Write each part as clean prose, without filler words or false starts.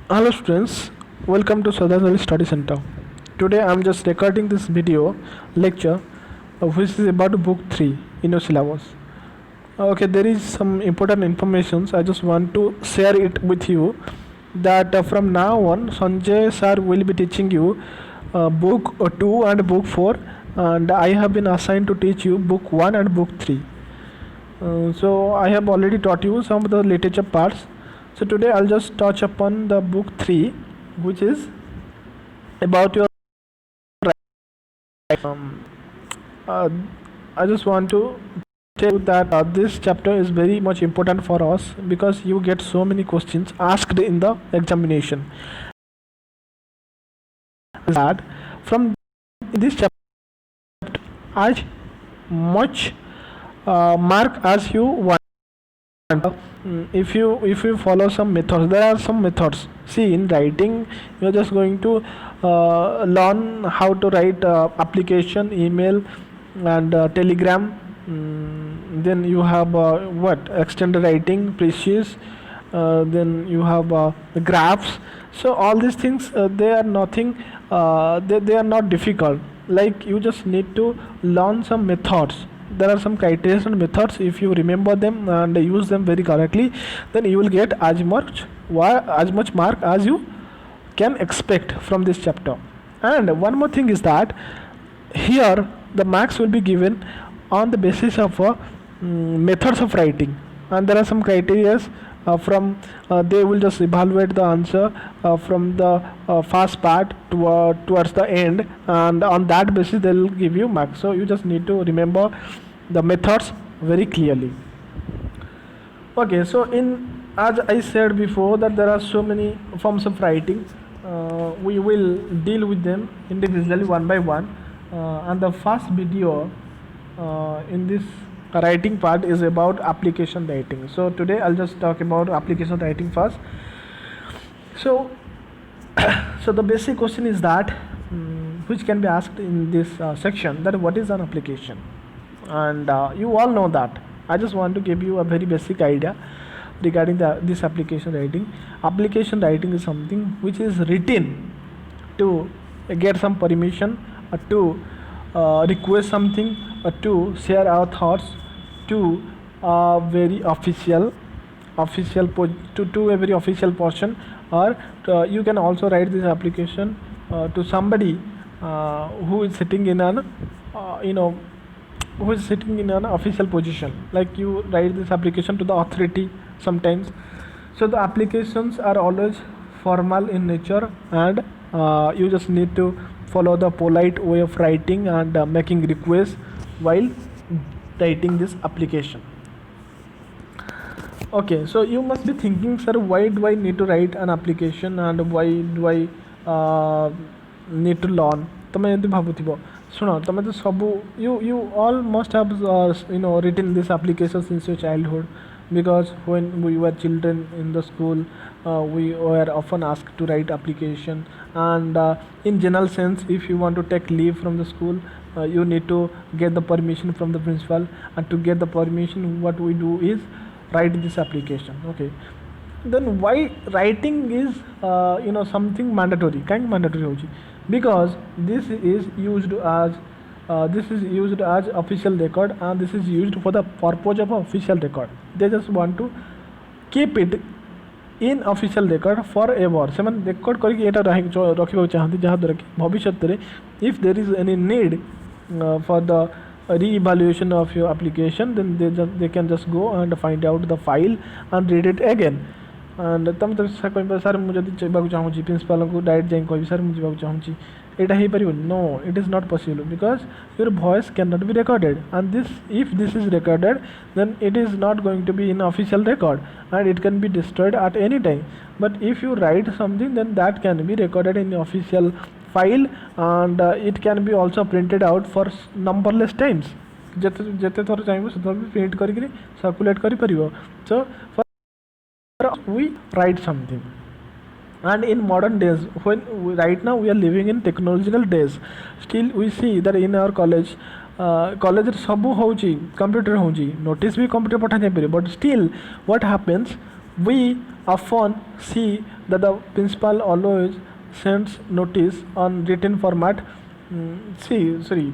Hello students, welcome to Sadhanali Study Center. Today I am just recording this video lecture which is about book 3 in your syllabus. Okay, there is some important information. I just want to share it with you that from now on Sanjay sir will be teaching you book 2 and book 4, and I have been assigned to teach you book 1 and book 3. So I have already taught you some of the literature parts. So today I'll just touch upon the book 3, which is about your um, uh, I just want to tell you that this chapter is very much important for us because you get so many questions asked in the examination. That from this chapter as much mark as you want. If you follow some methods, there are some methods. See, in writing you're just going to learn how to write application, email, and telegram. Then you have what extended writing, precious. Then you have graphs. So all these things, they are nothing, they are not difficult. Like, you just need to learn some methods. There are some criteria and methods. If you remember them and use them very correctly, then you will get as much mark as you can expect from this chapter. And one more thing is that here the marks will be given on the basis of methods of writing, and there are some criteria from they will just evaluate the answer from the first part towards the end, and on that basis they will give you marks. So you just need to remember the methods very clearly. Okay, so as I said before that there are so many forms of writing. We will deal with them individually one by one, and the first video in this writing part is about application writing. So today I'll just talk about application writing first. So so the basic question is that which can be asked in this section, that what is an application, and you all know that. I just want to give you a very basic idea regarding this application writing. Application writing is something which is written to get some permission, to request something, to share our thoughts to a very to a very official person, or you can also write this application to somebody who is sitting in an who is sitting in an official position. Like, you write this application to the authority sometimes. So the applications are always formal in nature, and you just need to follow the polite way of writing and making requests while writing this application. Okay, so you must be thinking, sir, why do I need to write an application and why do I need to learn? ତମେ ଏମିତି ଭାବୁଥିବ, ଶୁଣ, ତମେ ତ ସବୁ you all must have written this application since your childhood, because when we were children in the school, we were often asked to write application, and in general sense, if you want to take leave from the school, you need to get the permission from the principal, and to get the permission what we do is write this application. Okay, then why writing is something mandatory? Kind mandatory hoji because this is used as official record, and this is used for the purpose of official record. They just want to keep it in official record forever. ସେମାନେ record କରିକି ଏଇଟା ରଖିବାକୁ ଚାହାନ୍ତି, ଯାହାଦ୍ୱାରା କି ଭବିଷ୍ୟତରେ if there is any need for the re-evaluation of your application, then they can just go and find out the file and read it again. And तुम तो कह सर मुझे जावाक चाहूँगी प्रिंसिपाल को डायरेक्ट जाए कह सर मुझे जावाक चाहूँगी, एटा हो पार? No, it is not possible because your voice cannot be recorded, and if this is recorded, then it is not going to be in official record and it can be destroyed at any time. But if you write something, then that can be recorded in official file, and it can be also printed out for numberless times. ଯେତେ ଥର ଚାହିଁବ ସେତେ ବି print କରିକି circulate କରିପାରିବ. So we write something. And in modern days, right now we are living in technological days, still we see that in our college college ସବୁ ହେଉଛି computer ହେଉଛି, notice ବି କମ୍ପ୍ୟୁଟର ପଠାଯାଇପାରିବ. But still what happens, We often see that the principal always sends notice on written format. Sorry,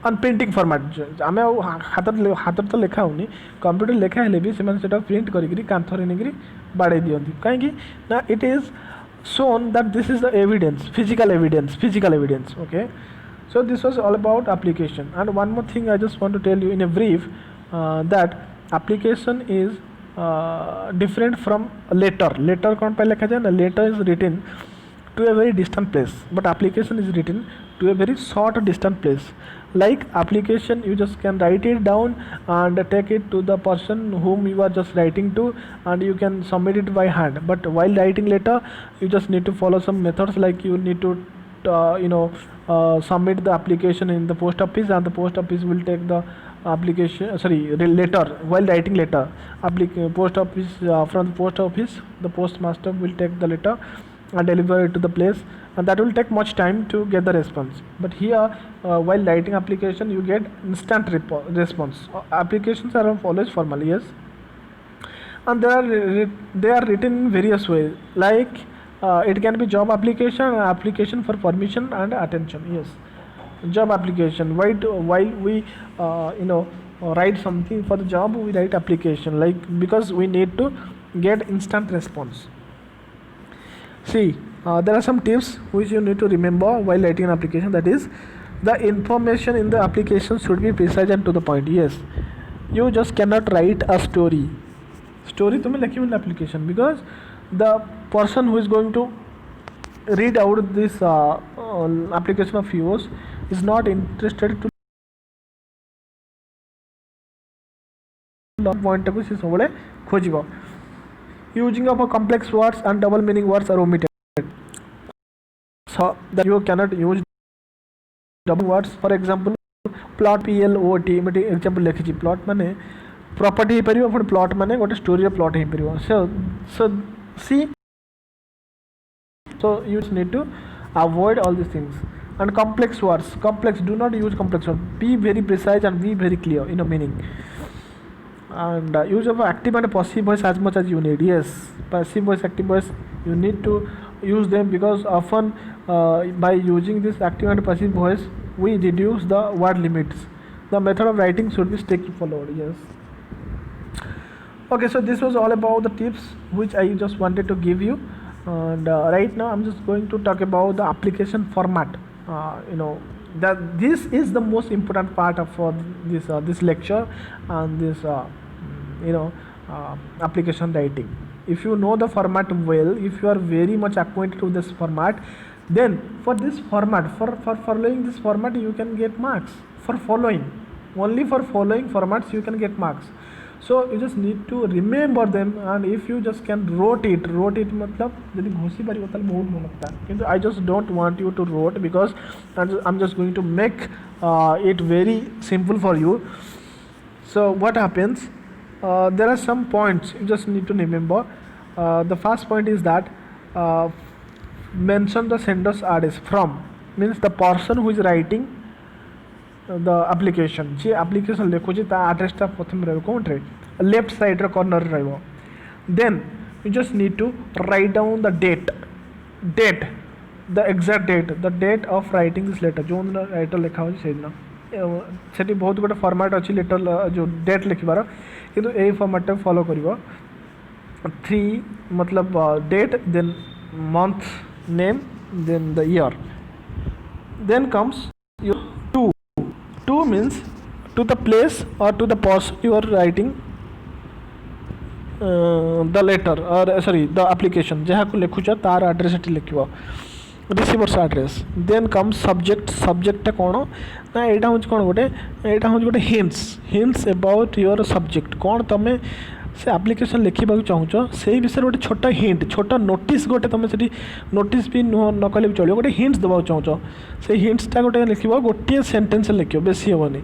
on printing format. आम हाथ तो लेखा होनी कंप्यूटर लेखा हेले भी से प्रिंट करी कांथरे नहीं बाड़े दिखती कहीं ना it is shown that this is the evidence, physical evidence. Okay, so this was all about application. And one more thing I just want to tell you in a brief, that application is different from letter कौन पे लिखा जाए ना, letter is written to a very distant place, but application is written to a very short distant place. Like application, you just can write it down and take it to the person whom you are just writing to, and you can submit it by hand. But while writing letter, you just need to follow some methods, like you need to submit the application in the post office, and the post office will take the letter. While writing letter, post office, from the post office, the postmaster will take the letter and deliver it to the place, and that will take much time to get the response. But here, while writing application, you get instant response. Applications are always formal, yes, and they are written in various ways. Like it can be job application for permission and attention. Yes, job application. While we write something for the job, we write application, like because we need to get instant response. See, there are some tips which you need to remember while writing an application. That is, the information in the application should be precise and to the point. Yes, you just cannot write a story तुम्हें लिखी in the application, because the person who is going to read out this application of yours is not interested to point को से सबले खोजिबो. Using of a complex words and double meaning words are omitted, so that you cannot use double words. For example, plot plot example लिखी plot माने property ही परियो, फिर plot माने गोटे story रे plot ही परियो. So see, so you need to avoid all these things. And complex words, do not use complex words. Be very precise and be very clear in a meaning. And use of active and passive voice as much as you need. Yes, passive voice, active voice, you need to use them, because often by using this active and passive voice, we reduce the word limits. The method of writing should be strictly followed. Yes. Okay, so this was all about the tips which I just wanted to give you. And right now I'm just going to talk about the application format. That this is the most important part of this lecture and this application writing. If you know the format well, if you are very much acquainted with this format, then for this format, for following this format, you can get marks. For following formats, you can get marks. So you just need to remember them, and if you just can wrote it मतलब यदि घोषी बारी होता है बहुत मन लगता है, किंतु I just don't want you to wrote, because I'm just going to make it very simple for you. So what happens, there are some points you just need to remember. The first point is that mention the sender's address. From means the person who is writing the application, J application लिखुची ता address टा प्रथम रहबो कोन रे left side रे corner रे रहबो. Then you just need to write down the date, the exact date, the date of writing this letter. जो writer लिखा हो से दिन सेठी बहुत गोटे फॉर्मेट अछि लेटर जो डेट लिखबार, किंतु ए फॉर्मेट फॉलो करिवो. 3 मतलब date, then month, name, then the year. Then comes your 2 means to the place or to the person you are writing the letter, or the application जहाँ को लिखुचा तार address एटी लिखिबो, receiver's address. Then comes subject टा कोन ना एटा होच कोन गोटे hints about your subject. कोन तमे से एप्लिकेशन लिखा चाहूँ से विषय गोटे छोटा हिंट, छोटा नोटिस, गोटे तुम से नोटिस भी न कले भी चलो, गोटे हिंट्स देवा चाहूँ से हिंट्सटा गोटे लिख गोटे सेंटेंस लिख बेसी हेनी.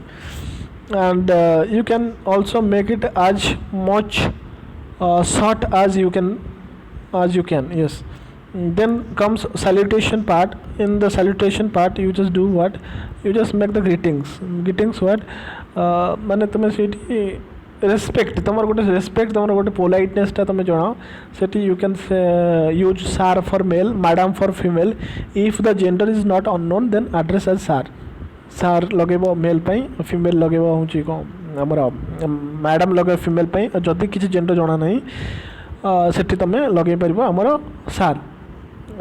And you can also make it as much short as you can. Yes. Then comes salutation part. In the salutation part you just do what, you just make the greetings what माने तुम से respect तुम गोटे respect तुम गोटे पोलाइटनेसटा तुम जनाओ सेठी you can use sir for male madam for female if the gender is not unknown then address as sir sir लगेब male female लगेब हूँ कौन आमर मैडम लगे फीमेल जदि किसी जेंडर जना ना सेठी तुम लगे पार आमर सार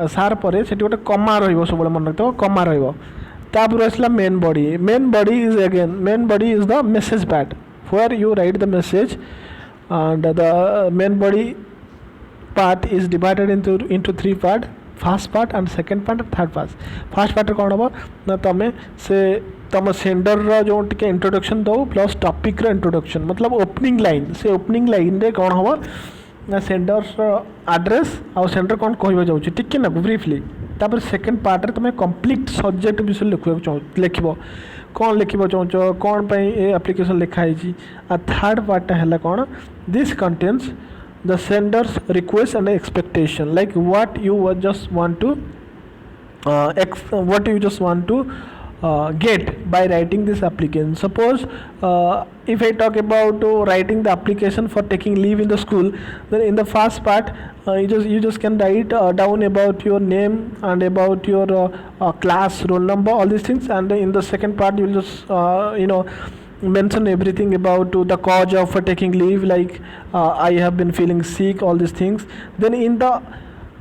सार पर से गोटे कमा रब मन रखिए कमा रहा आसला main body is the message pad where you write the message and the main body part is divided into three part first part and second part and third part first part कौन हम ना तुम से तुम sender जो टिके introduction दो plus topic introduction मतलब ओपनिंग लाइन से ओपनिंग लाइन रे कौन हम ना सेंडर एड्रेस आ सेंडर कौन कह जाऊँ टिके ना ब्रीफली तापर सेकेंड पार्ट रे तुम कंप्लीट सब्जेक्ट विषय लिख कौन लिखा चाहो कौन पर एप्लिकेशन लिखाई आ थर्ड पार्ट है कौन this contains the sender's request and expectation like what you just want to get by writing this application. Suppose if I talk about writing the application for taking leave in the school, then in the first part you just can write down about your name and about your class roll number all these things, and in the second part you will just mention everything about the cause of taking leave, like I have been feeling sick, all these things. Then in the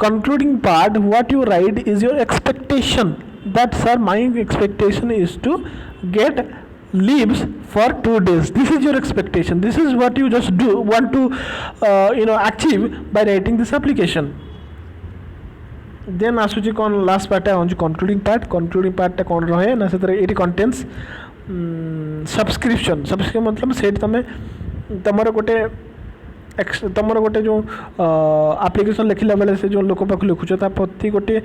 concluding part what you write is your expectation that sir my expectation is to get leaves for 2 days. This is your expectation, this is what you just do want to achieve by writing this application. Then आसूची कौन last part है concluding part कौन रहे ना से contains subscription मतलब से तुम गोटे तुम गोटे जो आप्लिकेसन लिखला बेले से जो लोक पाख लिखुच प्रति गोटे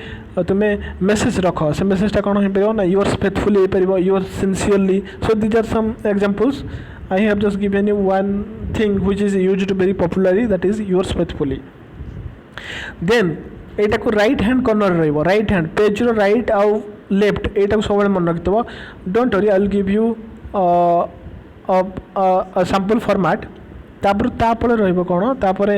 तुम्हें मेसेज रख से मेसेजटा कौन हो पार ना योर्स फेथफुली हो पार yours sincerely. So these are some examples I have just given you one thing which is used very popularly that is yours faithfully. Then एटा को राइट हैंड कॉर्नर रहिबो राइट हैंड पेज रो right आउ left एटा को सब मन रखिथबो. Don't worry I will give you a sample format तापर रहिबो कौन तापर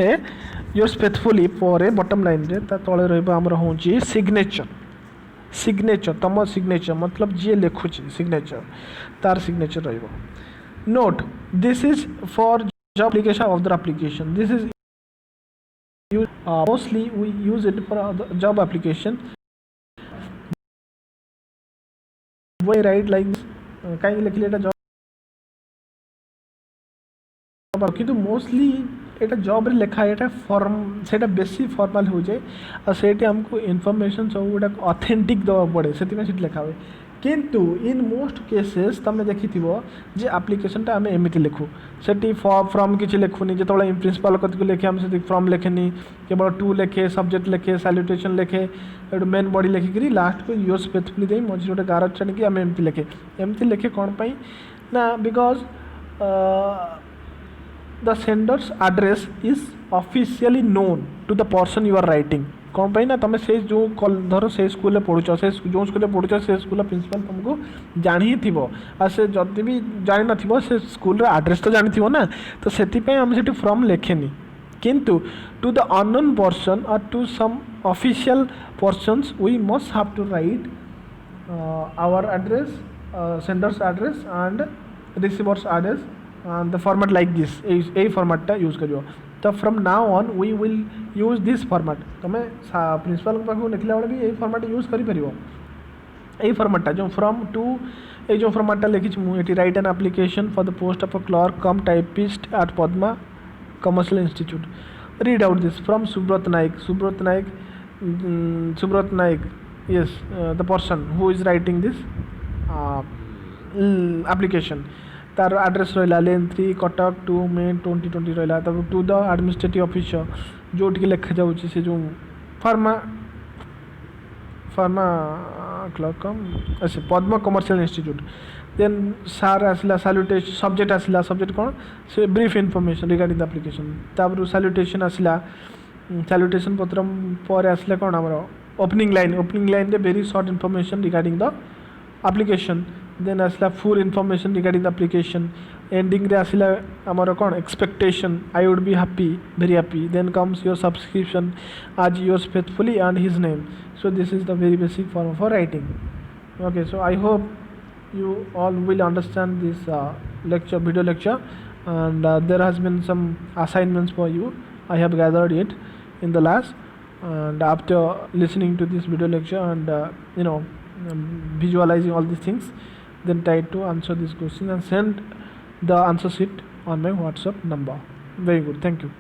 योर्स फेथफुली पर बॉटम लाइन रे तले रहिबो हमर होची सिग्नेचर तुम सिग्नेचर मतलब जी लिखुची सिग्नेचर तार सिग्नेचर रहिबो. Note this is for job application of the application this is mostly we use it for job application. We write like कहीं लिखले एटा जॉब किंतु मोस्टली एटा जॉब रे लिखा है फॉर्म से बेसी फॉर्मल हो जाए और से हमको इनफॉरमेशन सब गोटा ऑथेंटिक दवा पड़े से लिखा हुए. किंतु इन मोस्ट केसेस तुम देखी जे एप्लिकेशनटा आम एमती लिखू से फ्रॉम किसी लिखुनी जो प्रिंसिपल कत को लिखे आम से फ्रॉम लिखेनी केवल टू लिखे सब्जेक्ट लिखे सैल्यूटेशन लिखे मेन बॉडी लिखिकी लास्ट को योर्स फेथफुली दे मझे गोटे गार छाणी आम एमती लिखे कौन पाई ना because the sender's address is officially known to the person you are writing. कौन पाई ना तुम से जो धर से स्कूल पढ़ुच से जो स्कूल पढ़ुच से स्कूल प्रिंसिपल तुमको जानी थी आ से जदि भी जानी न से स्कूल एड्रेस तो जानी थी ना तो से आम से फ्रॉम लिखेनी. किंतु टू द अननोन पर्सन और to some official persons we must have to write our address sender's address and receiver's address and the format like this a format टा यूज करियो. तो from now on we will use this format तुम्हें principal पाख लिखला बेले भी यही format use करि परिबो. यही फॉर्मेटा जो फ्रॉम टू ये जो फॉर्मेटा लिखी मुझे write an application for the post of a clerk cum typist at Padma commercial institute. Read out this from Subrat Nayak yes the person who is writing this application. तार address रहा लेन 3 कटक 2 May 2020 रहा to the administrative officer जो लिखा जाऊँगी से जो pharma clerk अच्छे Padma commercial institute. Then सार आसला सैल्यूटेशन सब्जेक्ट आसला सब्जेक्ट कौन से brief information regarding the application. तापर सैल्यूटेशन आसला सैल्यूटेशन पत्र पर आसला कौन आमर ओपनिंग लाइन रे very short information regarding the application. Then asla full information regarding the application. ending रे आसिला आमर कौन expectation, I would be happy, very happy, then comes your subscription as yours faithfully and his name. So this is the very basic form for writing. Okay, so I hope you all will understand this video lecture, and there has been some assignments for you. I have gathered it in the last, and after listening to this video lecture and visualizing all these things, then try to answer this question and send the answer sheet on my WhatsApp number. Very good, thank you.